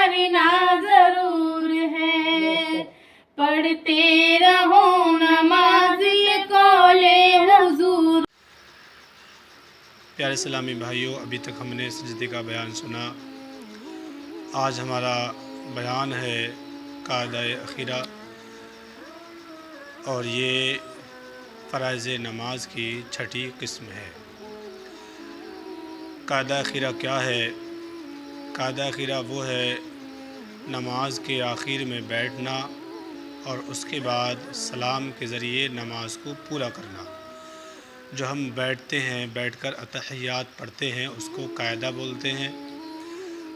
करना जरूर है। पढ़ते रहो नमाज ये कौले हुजूर। प्यारे इस्लामी भाइयों, अभी तक हमने सजदे का बयान सुना। आज हमारा बयान है कायदा-ए अखीरा, और ये फ़राइज़ नमाज की छठी किस्म है। कायदा अखीरा क्या है? कायदा अखीरा वो है नमाज के आखिर में बैठना और उसके बाद सलाम के ज़रिए नमाज को पूरा करना। जो हम बैठते हैं, बैठकर अतहियात पढ़ते हैं, उसको कायदा बोलते हैं।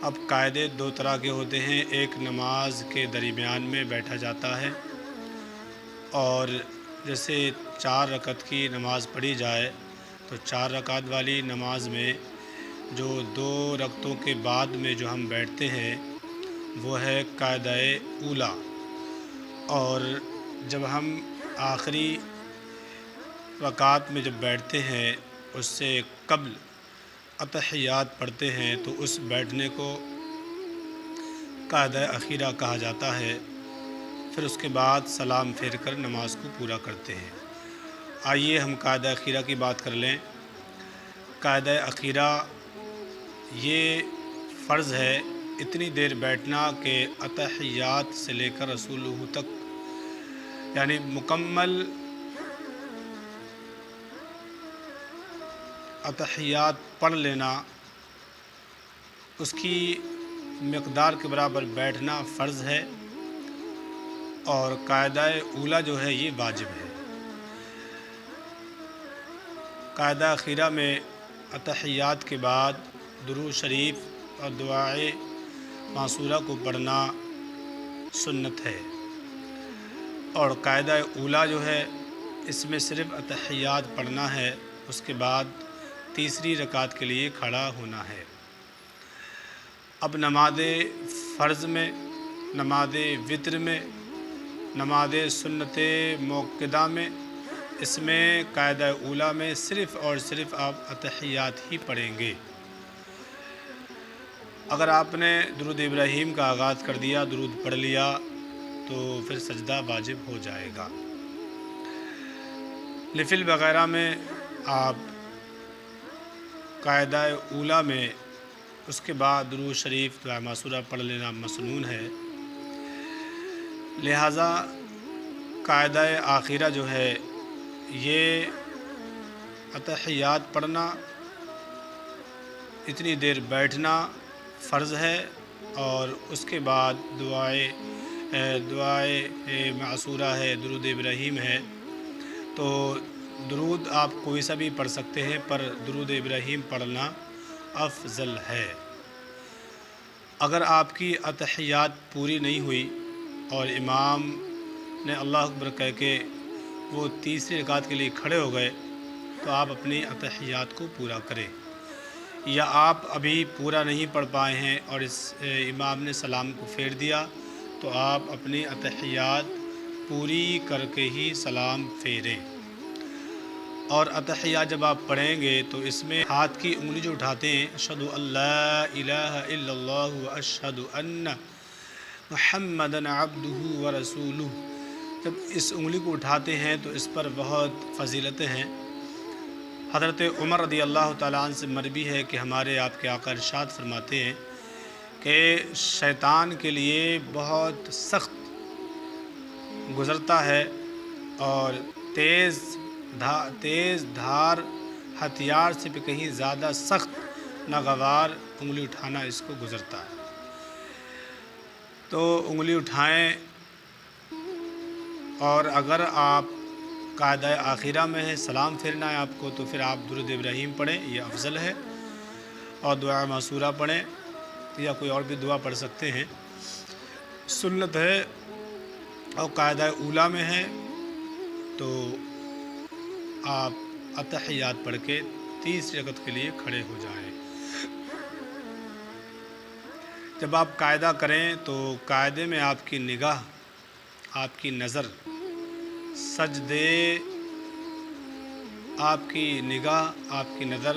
अब कायदे दो तरह के होते हैं। एक नमाज के दरमियान में बैठा जाता है, और जैसे 4 रकत की नमाज़ पढ़ी जाए तो 4 रकात वाली नमाज में जो 2 रकतों के बाद में जो हम बैठते हैं वो है कायदा-ए ऊला। और जब हम आखिरी रकात में जब बैठते हैं उससे कब्ल अतहियात पढ़ते हैं तो उस बैठने को कायदा अखीरा कहा जाता है। फिर उसके बाद सलाम फेर कर नमाज को पूरा करते हैं। आइए हम कायदा अखीरा की बात कर लें। कायदा अखीरा ये फ़र्ज़ है इतनी देर बैठना कि अतहियात से लेकर रसूलुहु तक, यानी मुकम्मल अतहियात पढ़ लेना, उसकी मिक़दार के बराबर बैठना फ़र्ज़ है। और कायदा-ए ऊला जो है ये वाजिब है। कायदा अखीरा में अतहियात के बाद दुरूद शरीफ और दुआए मासूरा को पढ़ना सुन्नत है। और कायदा ऊला जो है इसमें सिर्फ़ अतहियात पढ़ना है, उसके बाद तीसरी रकात के लिए खड़ा होना है। अब नमाज़ फ़र्ज़ में, नमाज़ वित्र में, नमाज़ सुन्नत मुअक्कदा में, इसमें कायदा ऊला में सिर्फ़ और सिर्फ़ आप अतहियात ही पढ़ेंगे। अगर आपने दुरूद इब्राहीम का आगाज़ कर दिया, दुरूद पढ़ लिया, तो फिर सजदा वाजिब हो जाएगा। नफिल वग़ैरह में आप कायदा ऊला में उसके बाद दुरूद शरीफ दुआ मासूरा पढ़ लेना मसनून है। लिहाजा कायदा आखिरा जो है ये अतहियात पढ़ना, इतनी देर बैठना फ़र्ज़ है, और उसके बाद दुआए मासूरा है, दुरूद इब्राहीम है। तो दुरूद आप कोई सा भी पढ़ सकते हैं, पर दुरूद इब्राहीम पढ़ना अफ़ज़ल है। अगर आपकी अतहियात पूरी नहीं हुई और इमाम ने अल्लाह अकबर कह के वो तीसरी रकात के लिए खड़े हो गए, तो आप अपनी अतहियात को पूरा करें। या आप अभी पूरा नहीं पढ़ पाए हैं और इस इमाम ने सलाम को फेर दिया, तो आप अपनी अतहियात पूरी करके ही सलाम फेरें। और अतहियात जब आप पढ़ेंगे तो इसमें हाथ की उंगली जो उठाते हैं, अशहदु अल्ला इलाहा इल्लल्लाहु व अशहदु अन्ना मुहम्मदन अब्दुहु व रसूलुहु, जब इस उंगली को उठाते हैं तो इस पर बहुत फ़जीलतें हैं। हज़रत उमर रज़ी अल्लाह तआला अन्हु से मरवी है कि हमारे आपके आका इरशाद फरमाते हैं कि शैतान के लिए बहुत सख्त गुज़रता है, और तेज़ धार हथियार से भी कहीं ज़्यादा सख्त नागवार उंगली उठाना इसको गुज़रता है। तो उंगली उठाएं, और अगर आप कायदा आखिरा में है, सलाम फेरना है आपको, तो फिर आप दुरूद इब्राहीम पढ़ें, ये अफ़ज़ल है। और दुआ मासूरा पढ़ें, या कोई और भी दुआ पढ़ सकते हैं, सुन्नत है। और कायदा ऊला में है तो आप अतहियात पढ़ के तीसरी रकत के लिए खड़े हो जाएं। जब आप कायदा करें तो कायदे में आपकी निगाह, आपकी नज़र, सजदे, आपकी निगाह, आपकी नज़र